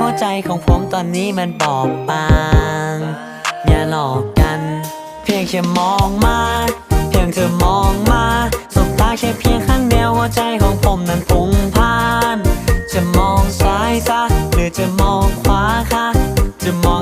หัวใจของผมตอนนี้มันบอบบางอย่าหลอกกันเพียงแค่มองมาเพียงเธอมองมาสบตาแค่เพียงข้างเดียวหัวใจของผมนั้นพุ่งพ่านจะมองซ้ายซะหรือจะมองขวาคะจะมอง